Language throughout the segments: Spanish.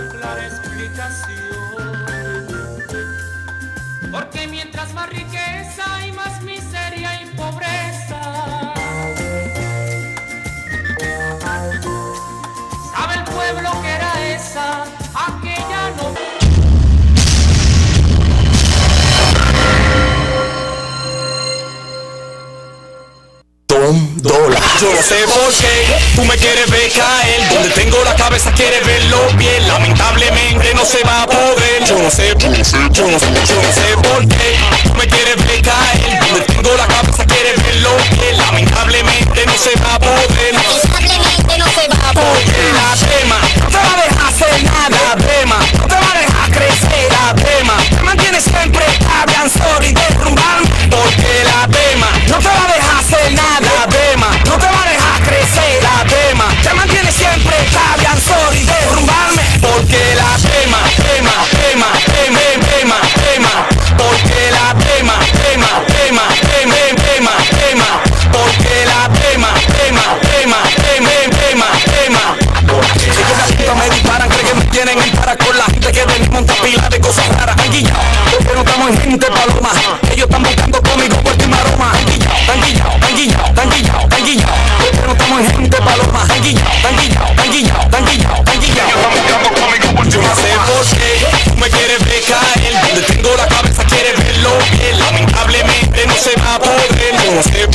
una clara explicación. Porque mientras más riqueza hay más miseria y pobreza. ¿Sabe el pueblo que era esa? Aquella no. Dólar. Yo no sé por qué tú me quieres ver caer. Donde tengo la cabeza quieres verlo bien. Lamentablemente no se va a poder. Yo no sé por qué tú me quieres ver caer. Donde tengo la cabeza quieres verlo bien. Lamentablemente no se va a poder. Lamentablemente no se va a poder. Porque la dema no te va a dejar hacer nada. La dema no te va a dejar crecer. La dema te mantiene siempre avanzar y derrumbar. Porque la dema no te va a dejar hacer nada. La dema no te va a dejar crecer. La dema te mantiene siempre avanzar y derrumbarme. Porque la dema. Porque la dema. Porque la dema. Me disparan, creen que me tienen en para con la gente que venimos monta pila de cosas raras. Han guillado, porque no estamos en gente paloma. Ellos están buscando conmigo por ti maroma. Han guillado, porque no estamos en gente paloma. Han guillado. Ellos están buscando conmigo por ti maroma. Yo no sé por qué tú me quieres ver caer. Donde tengo la cabeza quieres verlo bien. Lamentablemente no se va a poder. Yo no sé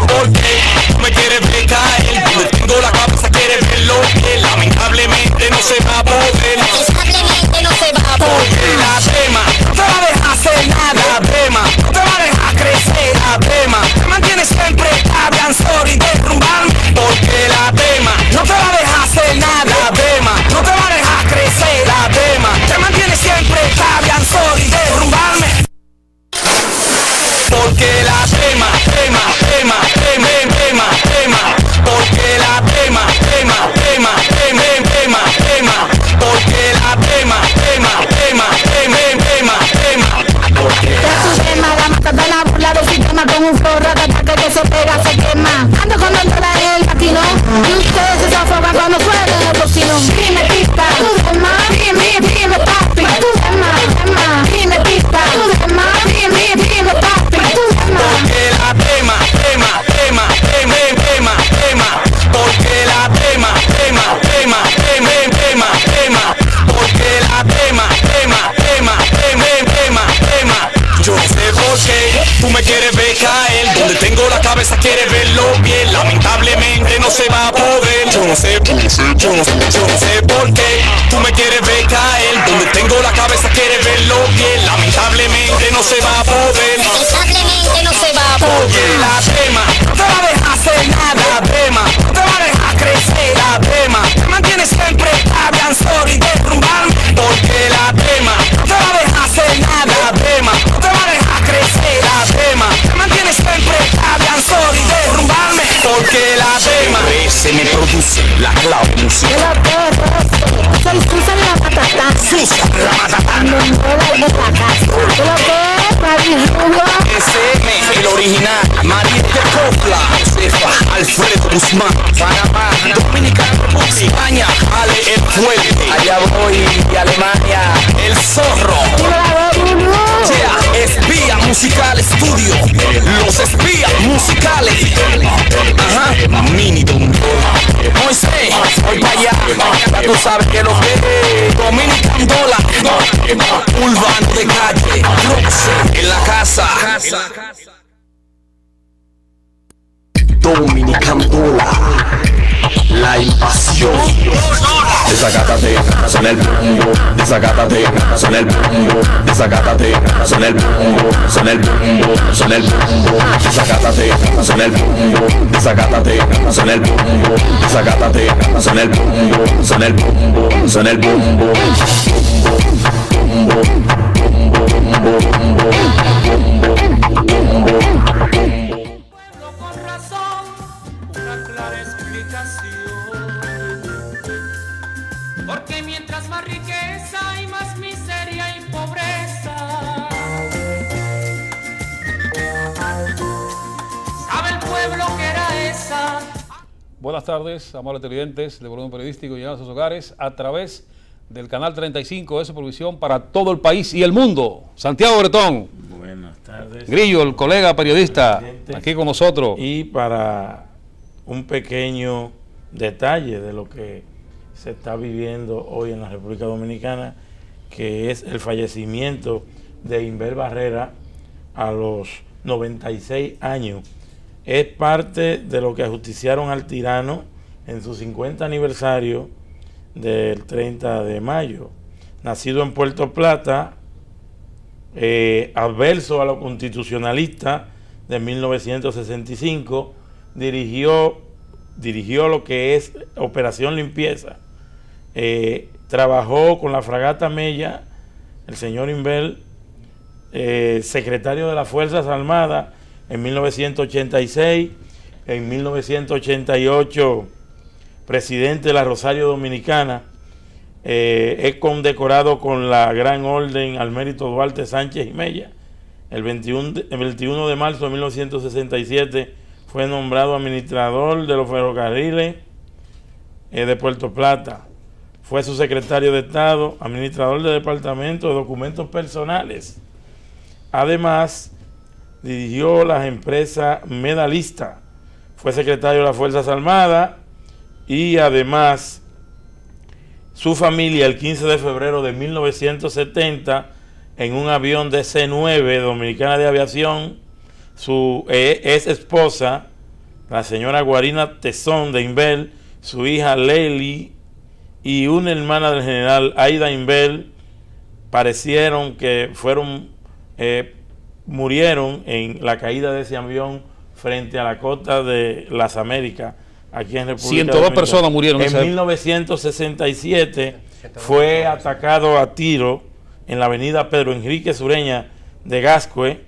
por qué tú me quieres ver caer. Donde tengo la cabeza quieres verlo bien. Lamentablemente no se va a poder. Lamentablemente no se va a poder. Porque la dema no te va a dejar hacer nada. La dema no te va a dejar crecer. La dema te mantiene siempre avanzar y derrumbarme. Porque la dema no te va a dejar hacer nada. La dema no te va a dejar crecer. La dema te mantiene siempre avanzar y derrumbarme. Porque la dema. Porque la dema. Porque la dema. Tu tema, la mata de la burla del sistema con un flow ratataque que se pega, se quema. Ando con el dólar en el maquino y ustedes se zafogan cuando suena el bocino. Dime pista, tu tema, dime papi, tu tema, dime pista, tu tema, dime papi, tu tema. Porque la dema. Porque la dema. Porque la dema. Yo no sé por qué tú me quieres ver caer. Donde tengo la cabeza quieres verlo bien. Lamentablemente no se va a poder. Yo no sé por qué tú me quieres ver caer. Donde tengo la cabeza quieres verlo bien. Lamentablemente no se va a poder. Lamentablemente no se va a poder. Porque la dema no te va a dejar hacer nada. La dema no te va a dejar crecer. La dema te mantiene siempre avanzar y derrumbarme. Porque la dema no te va a dejar hacer nada. La dema no te va a dejar crecer. La dema te mantiene siempre avanzar y derrumbarme. Porque la dema se me produce la clave musical. Soy Susan la Matatán. Susan la Matatán. No la de la casa. Lo que es Papi Hugo. SM, el original. María de Copla, Josefa, Alfredo Guzmán, Panamá, Dominicana, España, Ale el Fuerte. Allá voy, Alemania, el Zorro. Yeah, Espía Musical Studio, los espías musicales. Ajá, Mini Don Moisés, voy para allá. Ya tú sabes que lo que Dominican Dollar, Urbano de calle, Roxe, en la casa. Dominican Dollar, la invasión. Desagátate, son el bombo. Desagátate, son el bombo. Desagátate, son el bombo. Son el bombo, son el bombo. Desagátate, son el bombo. Desagátate, son el bombo. Desagátate, son el bombo. Son el bombo, son el bombo. Con razón, una clara explicación. Porque mientras más riqueza hay más miseria y pobreza. ¿Sabe el pueblo que era esa? Buenas tardes, amables televidentes de Volumen Periodístico, llegando a sus hogares a través del canal 35 de Supervisión para todo el país y el mundo. Santiago Bretón. Buenas tardes. Grillo, el colega periodista, aquí con nosotros. Y para un pequeño detalle de lo que se está viviendo hoy en la República Dominicana, que es el fallecimiento de Inbel Barrera a los 96 años. Es parte de lo que ajusticiaron al tirano en su 50 aniversario del 30 de mayo. Nacido en Puerto Plata, adverso a lo constitucionalista de 1965, dirigió lo que es Operación Limpieza. Trabajó con la fragata Mella, el señor Inbel, secretario de las Fuerzas Armadas en 1986, en 1988 presidente de la Rosario Dominicana, es condecorado con la Gran Orden al Mérito Duarte Sánchez y Mella. El 21 de marzo de 1967 fue nombrado administrador de los ferrocarriles de Puerto Plata. Fue su secretario de Estado, administrador del Departamento de Documentos Personales. Además, dirigió las empresas Medalista, fue secretario de las Fuerzas Armadas y además su familia el 15 de febrero de 1970 en un avión DC-9 Dominicana de Aviación, su ex esposa, la señora Guarina Tezón de Inbel, su hija Lely y una hermana del general Aida Inbel parecieron que murieron en la caída de ese avión frente a la costa de las Américas, aquí en República 102 Dominicana. personas murieron. En 1967 fue atacado a tiro en la avenida Pedro Enrique Sureña de Gascue.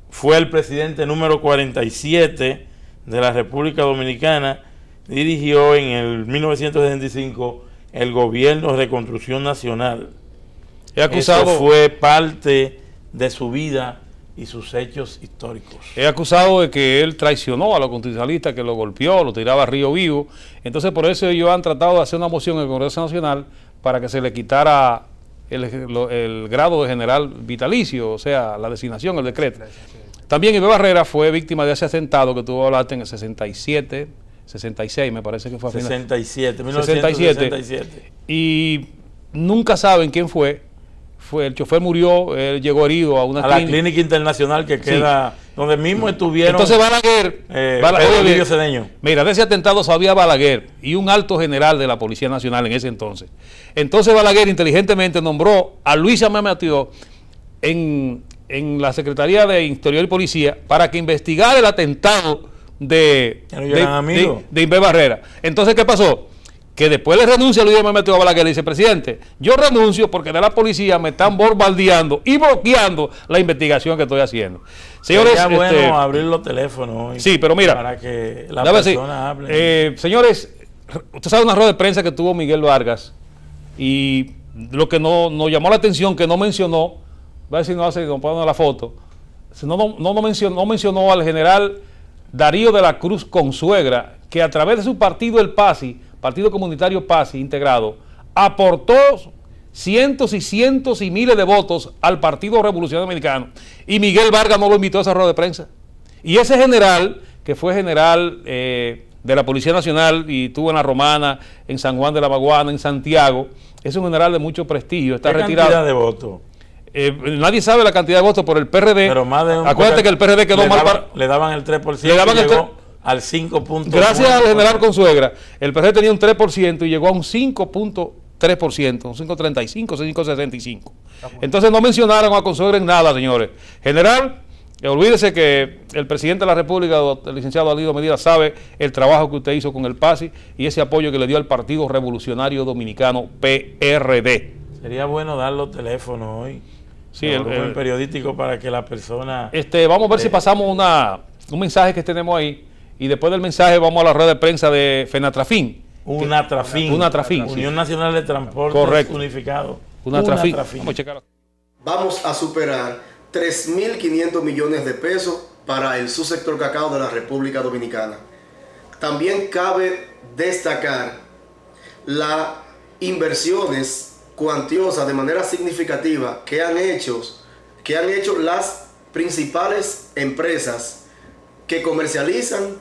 Fue el presidente número 47 de la República Dominicana. Dirigió en el 1965 el gobierno de reconstrucción nacional. Eso fue parte de su vida y sus hechos históricos. Es acusado de que él traicionó a los constitucionalistas, que lo golpeó, lo tiraba a río vivo. Entonces por eso ellos han tratado de hacer una moción en el Congreso Nacional para que se le quitara el grado de general vitalicio, o sea, la designación, el decreto. También Inbel Barrera fue víctima de ese atentado que tuvo Olarte en el 67, 66 me parece que fue. 67, 1967. Y nunca saben quién fue. El chofer murió, él llegó herido a la clínica internacional que queda, donde mismo estuvieron. Entonces Balaguer, mira, de ese atentado sabía Balaguer y un alto general de la Policía Nacional en ese entonces. Entonces Balaguer inteligentemente nombró a Luis Amé Mateo en la Secretaría de Interior y Policía para que investigara el atentado de Inbel Barrera. Entonces, ¿qué pasó? Que después le renuncia a Luis Amé Mateo a Balaguer y dice: presidente, yo renuncio porque de la policía me están bombardeando y bloqueando la investigación que estoy haciendo. Señores, sería bueno abrir los teléfonos hoy. Sí, pero mira, para que la persona hable. Señores, usted sabe una rueda de prensa que tuvo Miguel Vargas y lo que nos llamó la atención, que no mencionó, va a decir, no pongan la foto, no mencionó al general Darío de la Cruz Consuegra, que a través de su partido, el PASI, Partido Comunitario PASI integrado, aportó cientos y cientos y miles de votos al Partido Revolucionario Dominicano, y Miguel Vargas no lo invitó a esa rueda de prensa. Y ese general, que fue general de la Policía Nacional y estuvo en La Romana, en San Juan de la Maguana, en Santiago, es un general de mucho prestigio, está retirado. ¿Qué cantidad de votos? Nadie sabe la cantidad de votos por el PRD. Pero más de acuérdate que el PRD quedó mal para... Le daban el 3% y llegó al 5.3%. Gracias al general Consuegra, el PRD tenía un 3% y llegó a un 5.3%, un 5.35, 5.65. Entonces no mencionaron a Consuegra en nada, señores. General, olvídese que el presidente de la República, el licenciado Alido Medina, sabe el trabajo que usted hizo con el PASI y ese apoyo que le dio al Partido Revolucionario Dominicano, PRD. Sería bueno dar los teléfonos hoy. Sí, el periodístico, para que la persona... vamos a ver si pasamos un mensaje que tenemos ahí, y después del mensaje vamos a la rueda de prensa de FENATRAFIN. UNATRAFIN. Unión Nacional de Transporte Unificado. UNATRAFIN. Vamos a checar. Vamos a superar 3.500 millones de pesos para el subsector cacao de la República Dominicana. también cabe destacar las inversiones cuantiosas de manera significativa que han hecho las principales empresas que comercializan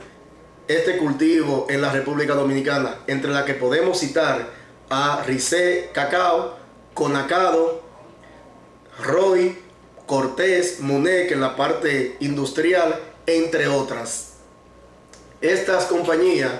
este cultivo en la República Dominicana, entre las que podemos citar a Ricé Cacao, Conacado, Roy, Cortés, Munec en la parte industrial, entre otras. Estas compañías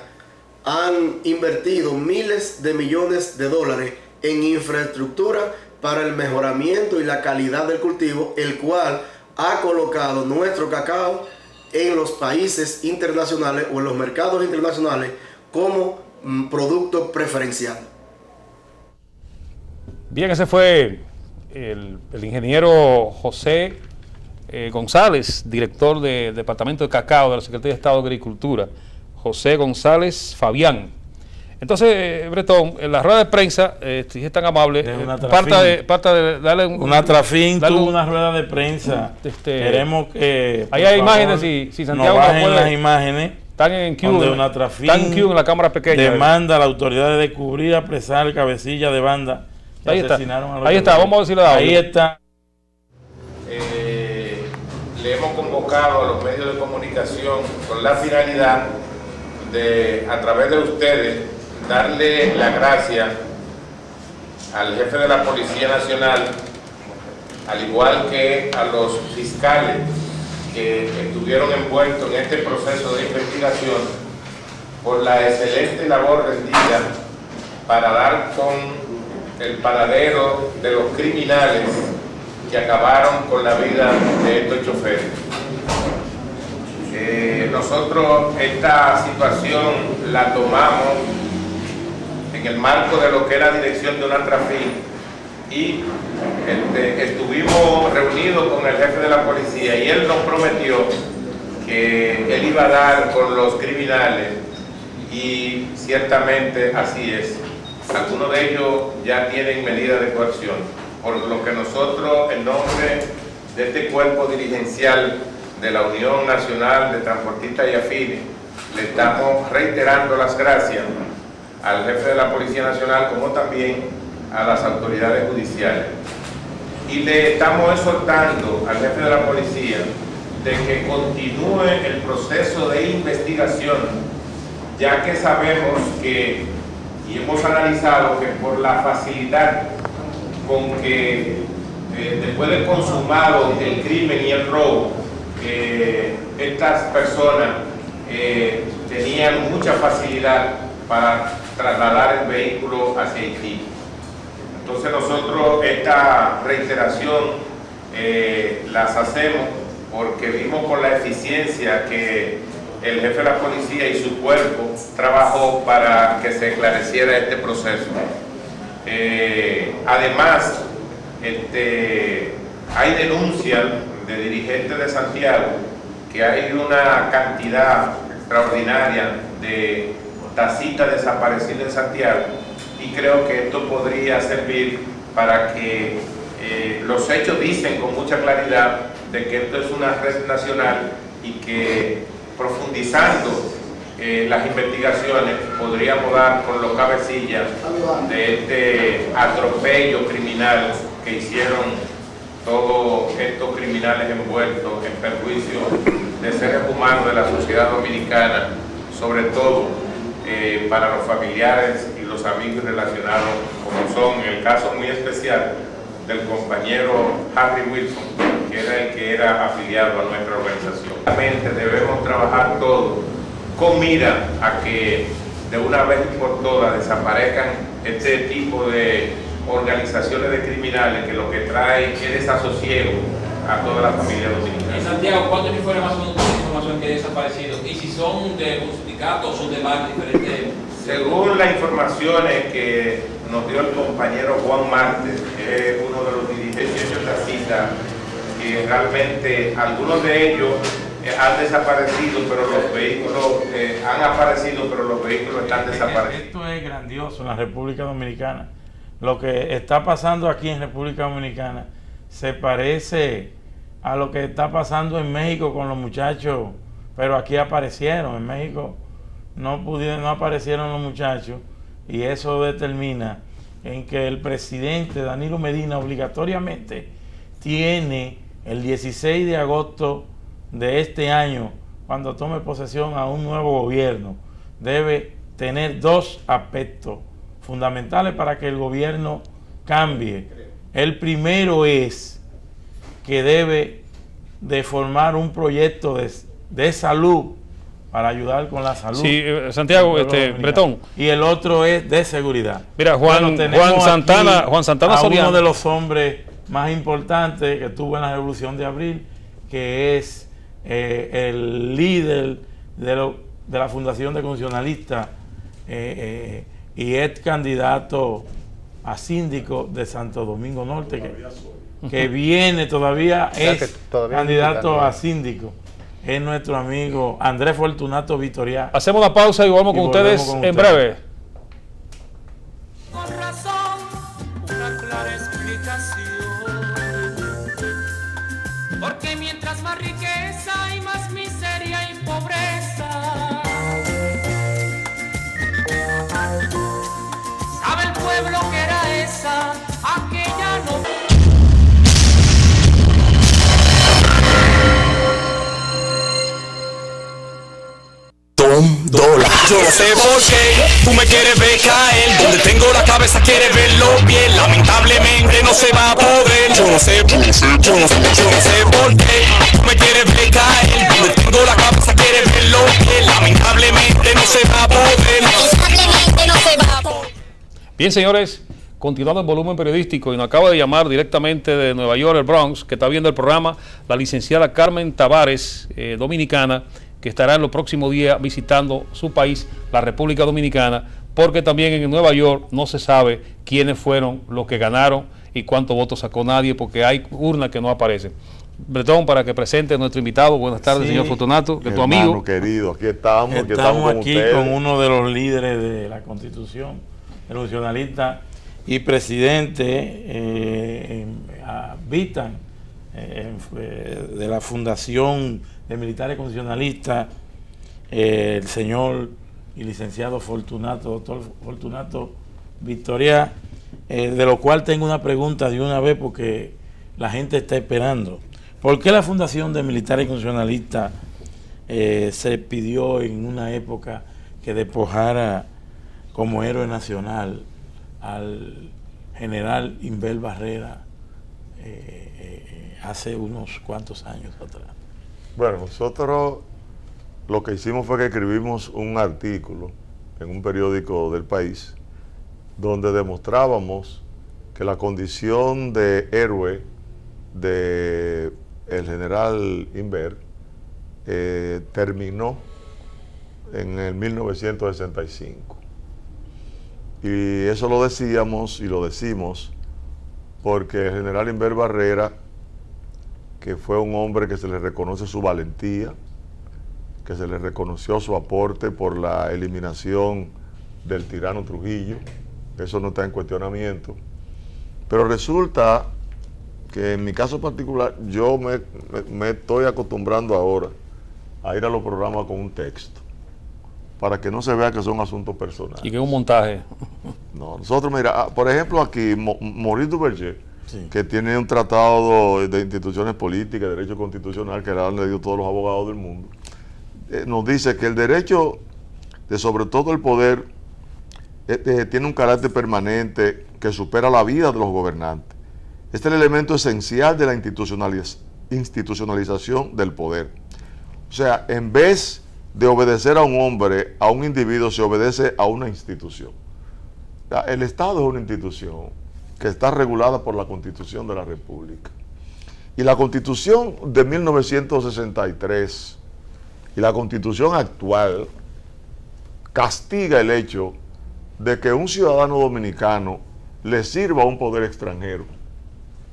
han invertido miles de millones de dólares en infraestructura para el mejoramiento y la calidad del cultivo, el cual ha colocado nuestro cacao en los países internacionales o en los mercados internacionales como producto preferencial. Bien, ese fue el ingeniero José González, director del Departamento de Cacao de la Secretaría de Estado de Agricultura, José González Fabián. Entonces, Bretón, en la rueda de prensa, si es tan amable, parta de darle Unatrafin tuvo una rueda de prensa. Queremos que ahí hay imágenes, si Santiago no bajen puede, las imágenes. Están en Q, en la cámara pequeña. Demanda a la autoridad de descubrir, apresar el cabecilla de banda. Ahí está, vamos a ver si le da. Ahí está. Le hemos convocado a los medios de comunicación con la finalidad de, a través de ustedes, darle la gracia al jefe de la Policía Nacional, al igual que a los fiscales que estuvieron envueltos en este proceso de investigación, por la excelente labor rendida para dar con el paradero de los criminales que acabaron con la vida de estos choferes. Nosotros esta situación la tomamos en el marco de lo que es la dirección de Unatrafin y estuvimos reunidos con el jefe de la policía y él nos prometió que él iba a dar con los criminales y ciertamente así es. Algunos de ellos ya tienen medidas de coerción, por lo que nosotros, en nombre de este cuerpo dirigencial de la Unión Nacional de Transportistas y Afines, le estamos reiterando las gracias al jefe de la Policía Nacional como también a las autoridades judiciales. Y le estamos exhortando al jefe de la policía de que continúe el proceso de investigación, ya que sabemos que, y hemos analizado que por la facilidad con que después de consumado el crimen y el robo, estas personas tenían mucha facilidad para trasladar el vehículo hacia Haití. Entonces nosotros esta reiteración las hacemos porque vimos con la eficiencia que el jefe de la policía y su cuerpo trabajó para que se esclareciera este proceso. Además, hay denuncias de dirigentes de Santiago que hay una cantidad extraordinaria de tacitas desaparecidas en Santiago y creo que esto podría servir para que los hechos dicen con mucha claridad de que esto es una red nacional y que profundizando las investigaciones podríamos dar con los cabecillas de este atropello criminal que hicieron todos estos criminales envueltos en perjuicio de seres humanos de la sociedad dominicana, sobre todo para los familiares y los amigos relacionados, como son en el caso muy especial del compañero Harry Wilson, que era el que era afiliado a nuestra organización. Realmente debemos trabajar todos con mira a que de una vez y por todas desaparezcan este tipo de organizaciones de criminales que lo que trae es desasosiego a toda la familia dominicana. En Santiago, ¿cuántos informes más o menos de información que ha desaparecido? Y si son de un sindicato o son de varios diferentes. Según las informaciones que nos dio el compañero Juan Martes, que es uno de los dirigentes de esta cita, que realmente algunos de ellos han desaparecido, pero los vehículos han aparecido, pero los vehículos están desaparecidos. Esto es grandioso en la República Dominicana. Lo que está pasando aquí en República Dominicana se parece a lo que está pasando en México con los muchachos, pero aquí aparecieron. En México no aparecieron los muchachos, y eso determina en que el presidente Danilo Medina obligatoriamente tiene el 16 de agosto de este año, cuando tome posesión a un nuevo gobierno, debe tener dos aspectos fundamentales para que el gobierno cambie. El primero es que debe de formar un proyecto de salud para ayudar con la salud. Sí, Santiago, Bretón. Y el otro es de seguridad. Mira, Juan Santana Soriano, uno de los hombres más importantes que tuvo en la Revolución de Abril, que es el líder de la Fundación de Constitucionalistas y es candidato a síndico de Santo Domingo Norte, que viene todavía, es candidato a síndico. Es nuestro amigo Andrés Fortunato Vitoriá. Hacemos una pausa y volvemos con ustedes en breve. Con razón, una clara explicación. Porque mientras más riqueza hay más miseria y pobreza. ¿Sabe el pueblo que era esa? Aquella no. Yo no sé por qué tú me quieres ver caer. Donde tengo la cabeza quieres verlo bien. Lamentablemente no se va a poder. Yo no sé por qué tú me quieres ver caer. Donde tengo la cabeza quieres verlo bien. Lamentablemente no se va a poder. Lamentablemente no se va a poder. Bien, señores, continuando el volumen periodístico, y nos acaba de llamar directamente de Nueva York, el Bronx, que está viendo el programa, la licenciada Carmen Tavares, dominicana, que estará en los próximos días visitando su país, la República Dominicana, porque también en Nueva York no se sabe quiénes fueron los que ganaron y cuántos votos sacó nadie, porque hay urnas que no aparecen. Bretón, para que presente a nuestro invitado. Buenas tardes, señor Fortunato, que tu amigo. Querido, aquí estamos aquí con uno de los líderes de la Constitución, el constitucionalista y presidente Vitan, de la Fundación de Militares Constitucionalistas, el señor y licenciado Fortunato, doctor Fortunato Vitoriá, de lo cual tengo una pregunta de una vez porque la gente está esperando. ¿Por qué la Fundación de Militares Constitucionalistas se pidió en una época que despojara como héroe nacional al general Inbel Barrera hace unos cuantos años atrás? Bueno, nosotros lo que hicimos fue que escribimos un artículo en un periódico del país donde demostrábamos que la condición de héroe de el general Inver terminó en el 1965. Y eso lo decíamos y lo decimos porque el general Inver Barrera, que fue un hombre que se le reconoce su valentía, que se le reconoció su aporte por la eliminación del tirano Trujillo, eso no está en cuestionamiento, pero resulta que en mi caso particular yo me estoy acostumbrando ahora a ir a los programas con un texto, para que no se vea que son asuntos personales. Y que es un montaje. No, nosotros, mira, por ejemplo aquí, Maurice Duverger, que tiene un tratado de instituciones políticas, de derecho constitucional, que le han leído todos los abogados del mundo, nos dice que el derecho de sobre todo el poder tiene un carácter permanente que supera la vida de los gobernantes. Este es el elemento esencial de la institucionalización del poder. O sea, en vez de obedecer a un hombre, a un individuo, se obedece a una institución. El Estado es una institución que está regulada por la Constitución de la República. Y la Constitución de 1963 y la Constitución actual castiga el hecho de que un ciudadano dominicano le sirva a un poder extranjero,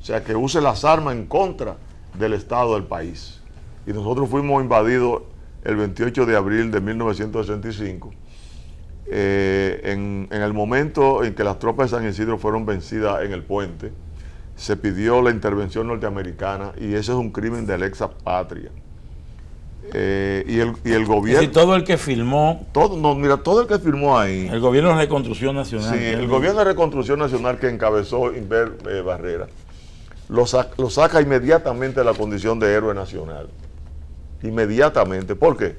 o sea, que use las armas en contra del Estado del país. Y nosotros fuimos invadidos el 28 de abril de 1965, en el momento en que las tropas de San Isidro fueron vencidas en el puente. Se pidió la intervención norteamericana y ese es un crimen de lesa patria. y el Es gobierno... decir, todo el que firmó, todo el que firmó ahí... el gobierno de Reconstrucción Nacional. Sí, el gobierno de Reconstrucción Nacional que encabezó Inver Barrera lo saca inmediatamente de la condición de héroe nacional. Inmediatamente. ¿Por qué?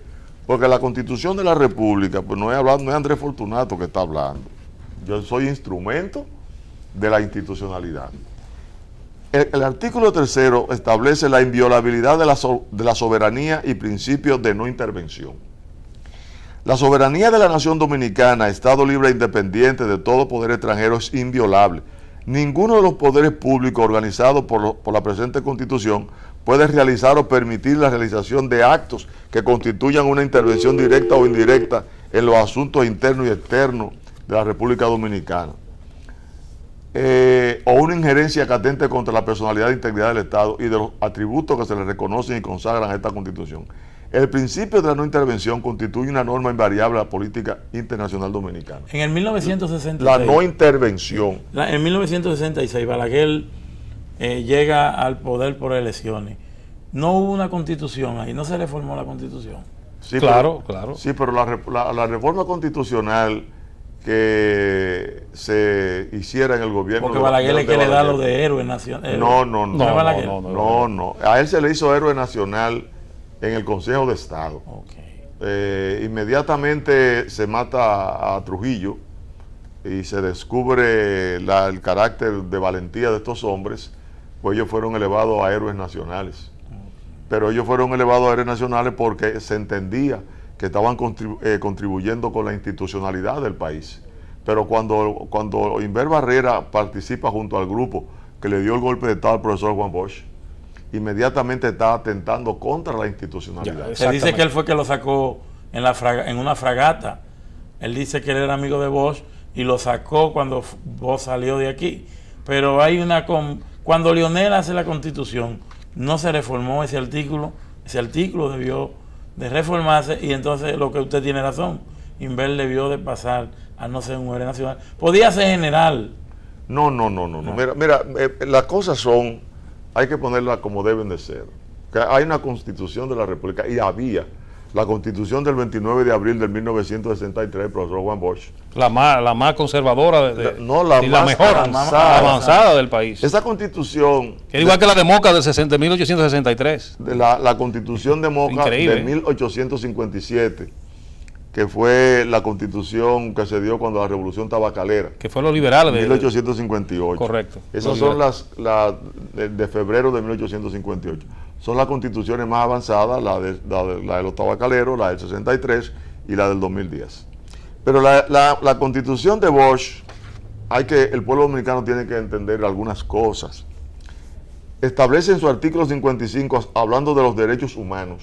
Porque la Constitución de la República, pues no es Andrés Fortunato que está hablando. Yo soy instrumento de la institucionalidad. El artículo 3 establece la inviolabilidad de la soberanía y principios de no intervención. La soberanía de la nación dominicana, Estado libre e independiente de todo poder extranjero, es inviolable. Ninguno de los poderes públicos organizados por la presente Constitución puede realizar o permitir la realización de actos que constituyan una intervención directa o indirecta en los asuntos internos y externos de la República Dominicana. O una injerencia que atente contra la personalidad e integridad del Estado y de los atributos que se le reconocen y consagran a esta Constitución. El principio de la no intervención constituye una norma invariable a la política internacional dominicana. En el 1966... La no intervención. En 1966, Balaguer llega al poder por elecciones. No hubo una constitución ahí, no se reformó la constitución. Sí, claro. Sí, pero la reforma constitucional que se hiciera en el gobierno... Porque Balaguer es que le da lo de héroe nacional. No. A él se le hizo héroe nacional en el Consejo de Estado. Inmediatamente se mata a Trujillo y se descubre el carácter de valentía de estos hombres, pues ellos fueron elevados a héroes nacionales. Pero ellos fueron elevados a héroes nacionales porque se entendía que estaban contribuyendo con la institucionalidad del país. Pero cuando Inver Barrera participa junto al grupo que le dio el golpe de Estado al profesor Juan Bosch, inmediatamente está atentando contra la institucionalidad. Se dice que él fue que lo sacó en una fragata. Él dice que él era amigo de Bosch y lo sacó cuando Bosch salió de aquí. Pero hay cuando Leonel hace la Constitución, no se reformó ese artículo debió de reformarse, y entonces lo que usted tiene razón, Inver debió de pasar a no ser un héroe nacional. Podía ser general. No. Mira, las cosas son... hay que ponerlas como deben de ser. Que hay una Constitución de la República, y había la Constitución del 29 de abril de 1963 del profesor Juan Bosch. La más conservadora la mejor avanzada del país. Esa Constitución... es igual que la de Moca de 1863. La Constitución de Moca de 1857, que fue la Constitución que se dio cuando la Revolución Tabacalera. Que fue los liberales de 1858. Correcto. Esas son las de febrero de 1858. Son las constituciones más avanzadas, la de los tabacaleros, la del 63 y la del 2010. Pero la Constitución de Bosch, el pueblo dominicano tiene que entender algunas cosas. Establece en su artículo 55, hablando de los derechos humanos,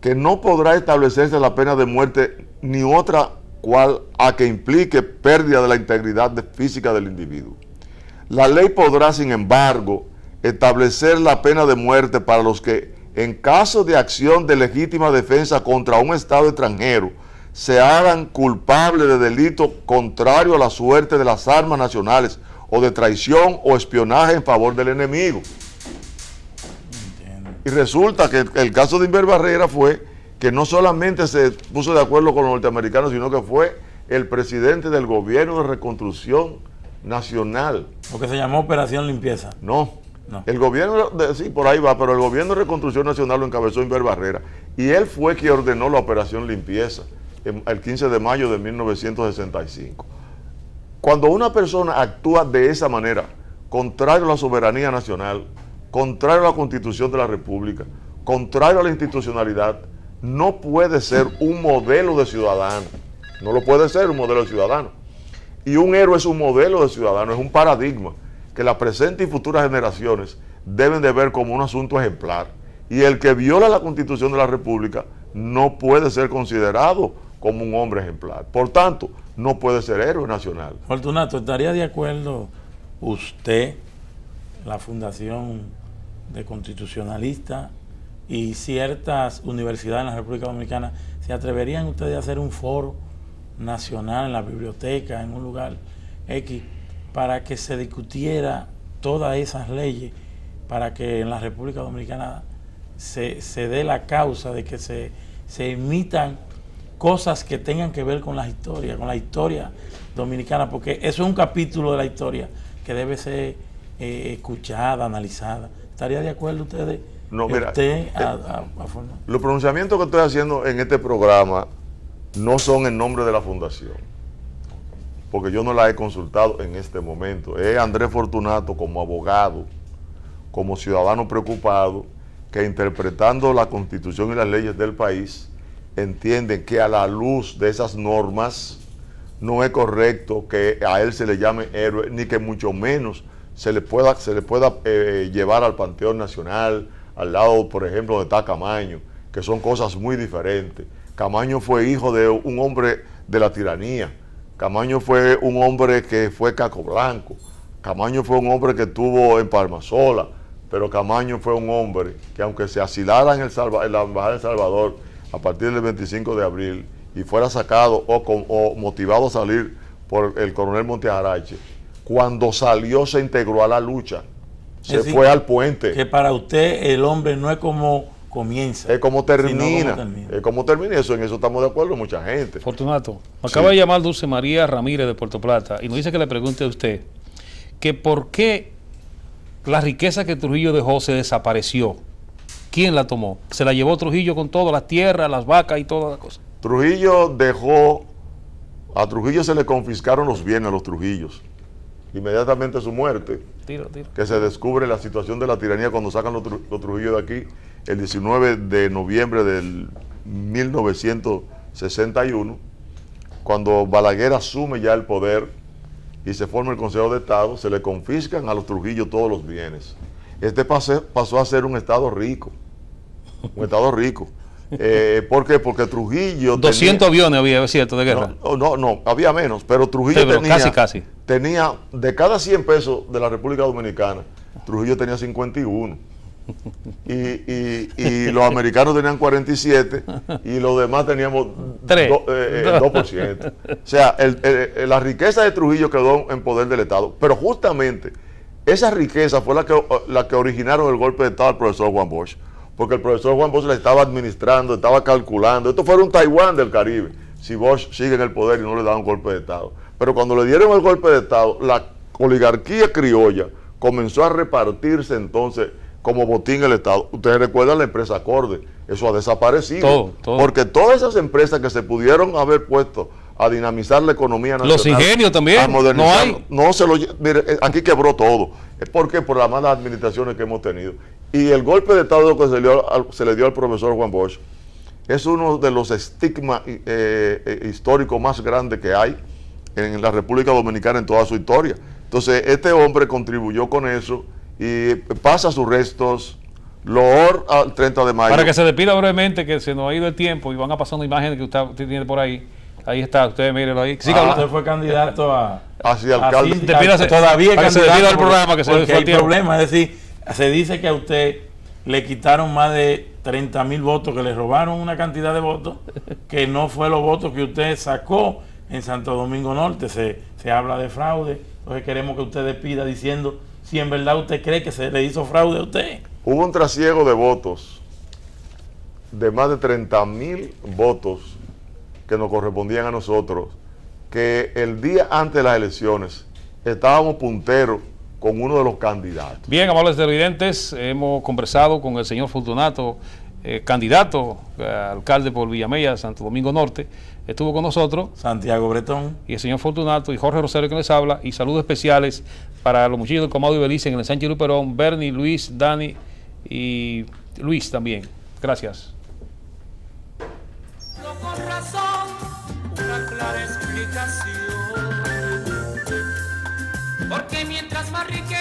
que no podrá establecerse la pena de muerte ni otra cual a que implique pérdida de la integridad física del individuo. La ley podrá, sin embargo, establecer la pena de muerte para los que, en caso de acción de legítima defensa contra un Estado extranjero, se hagan culpables de delito contrario a la suerte de las armas nacionales o de traición o espionaje en favor del enemigo. Y resulta que el caso de Inver Barrera fue que no solamente se puso de acuerdo con los norteamericanos, sino que fue el presidente del gobierno de Reconstrucción Nacional. Lo que se llamó Operación Limpieza. No. El gobierno, sí, por ahí va, pero el gobierno de Reconstrucción Nacional lo encabezó Inver Barrera. Y él fue quien ordenó la Operación Limpieza el 15 de mayo de 1965. Cuando una persona actúa de esa manera, contrario a la soberanía nacional, contrario a la Constitución de la República, contrario a la institucionalidad, no puede ser un modelo de ciudadano. No lo puede ser un modelo de ciudadano. Y un héroe es un modelo de ciudadano, es un paradigma que las presentes y futuras generaciones deben de ver como un asunto ejemplar. Y el que viola la Constitución de la República no puede ser considerado como un hombre ejemplar. Por tanto, no puede ser héroe nacional. Fortunato, ¿estaría de acuerdo usted, la Fundación de Constitucionalistas y ciertas universidades en la República Dominicana, se atreverían ustedes a hacer un foro nacional en la biblioteca, en un lugar X, para que se discutiera todas esas leyes, para que en la República Dominicana se dé la causa de que se emitan cosas que tengan que ver con la historia dominicana, porque eso es un capítulo de la historia que debe ser escuchada, analizada. ¿Estaría de acuerdo ustedes? No, mira, formar? Los pronunciamientos que estoy haciendo en este programa no son en nombre de la fundación, porque yo no la he consultado en este momento. Es Andrés Fortunato como abogado, como ciudadano preocupado, que interpretando la Constitución y las leyes del país, entienden que a la luz de esas normas no es correcto que a él se le llame héroe, ni que mucho menos se le pueda llevar al Panteón Nacional, al lado, por ejemplo, de está Camaño, que son cosas muy diferentes. Camaño fue hijo de un hombre de la tiranía. Camaño fue un hombre que fue caco blanco. Camaño fue un hombre que estuvo en Palmasola, pero Camaño fue un hombre que, aunque se asilara en la Embajada de El Salvador a partir del 25 de abril y fuera sacado o motivado a salir por el coronel Montearache, cuando salió se integró a la lucha, se fue al puente. Que para usted el hombre no es como comienza, es como termina. Es como termina. En eso estamos de acuerdo mucha gente. Fortunato, me acaba de llamar Dulce María Ramírez de Puerto Plata y nos dice que le pregunte a usted que por qué la riqueza que Trujillo dejó se desapareció. ¿Quién la tomó? ¿Se la llevó Trujillo con todas las tierras, las vacas y todas las cosas? A Trujillo se le confiscaron los bienes a los Trujillos. Inmediatamente a su muerte, que se descubre la situación de la tiranía cuando sacan los Trujillos de aquí, el 19 de noviembre del 1961, cuando Balaguer asume ya el poder y se forma el Consejo de Estado, se le confiscan a los Trujillos todos los bienes. Este pasó a ser un estado rico. Un estado rico. ¿Por qué? Porque Trujillo 200 aviones había, ¿es cierto, de guerra? No, había menos, pero Trujillo casi. tenía, de cada 100 pesos de la República Dominicana, Trujillo tenía 51. Y los americanos tenían 47 y los demás teníamos 2%. O sea, la riqueza de Trujillo quedó en poder del Estado, pero justamente esa riqueza fue la que originaron el golpe de Estado al profesor Juan Bosch, porque el profesor Juan Bosch le estaba administrando, estaba calculando. Esto fue un Taiwán del Caribe, si Bosch sigue en el poder y no le da un golpe de Estado. Pero cuando le dieron el golpe de Estado, la oligarquía criolla comenzó a repartirse entonces como botín el Estado. Ustedes recuerdan la empresa Acorde, eso ha desaparecido. Todo. Porque todas esas empresas que se pudieron haber puesto a dinamizar la economía nacional, los ingenios también, a modernizar, mire, aquí quebró todo. ¿Por qué? Por las malas administraciones que hemos tenido. Y el golpe de Estado que se le dio al profesor Juan Bosch es uno de los estigmas históricos más grandes que hay en la República Dominicana en toda su historia. Entonces, este hombre contribuyó con eso y pasa sus restos loor al 30 de mayo. Para que se despida brevemente, que se nos ha ido el tiempo y van a pasando imágenes que usted tiene por ahí. Ahí está, ustedes mírenlo ahí. Usted fue candidato hacia alcalde. Todavía para que se despida el programa, que se porque hay tiempo. problema, es decir, se dice que a usted le quitaron más de 30,000 votos, que le robaron una cantidad de votos que no fue los votos que usted sacó en Santo Domingo Norte. Se habla de fraude. Entonces queremos que usted despida diciendo si en verdad usted cree que se le hizo fraude a usted. Hubo un trasiego de votos de más de 30,000 votos que nos correspondían a nosotros, que el día antes de las elecciones estábamos punteros con uno de los candidatos. Bien, amables televidentes, hemos conversado con el señor Fortunato, candidato a alcalde por Villamella, Santo Domingo Norte. Estuvo con nosotros Santiago Bretón y el señor Fortunato y Jorge Rosario que les habla, y saludos especiales para los muchachos del Comado y Belice en el Sánchez Luperón, Bernie, Luis, Dani y Luis también. Gracias. Con razón, una clara explicación, porque mientras más riqueza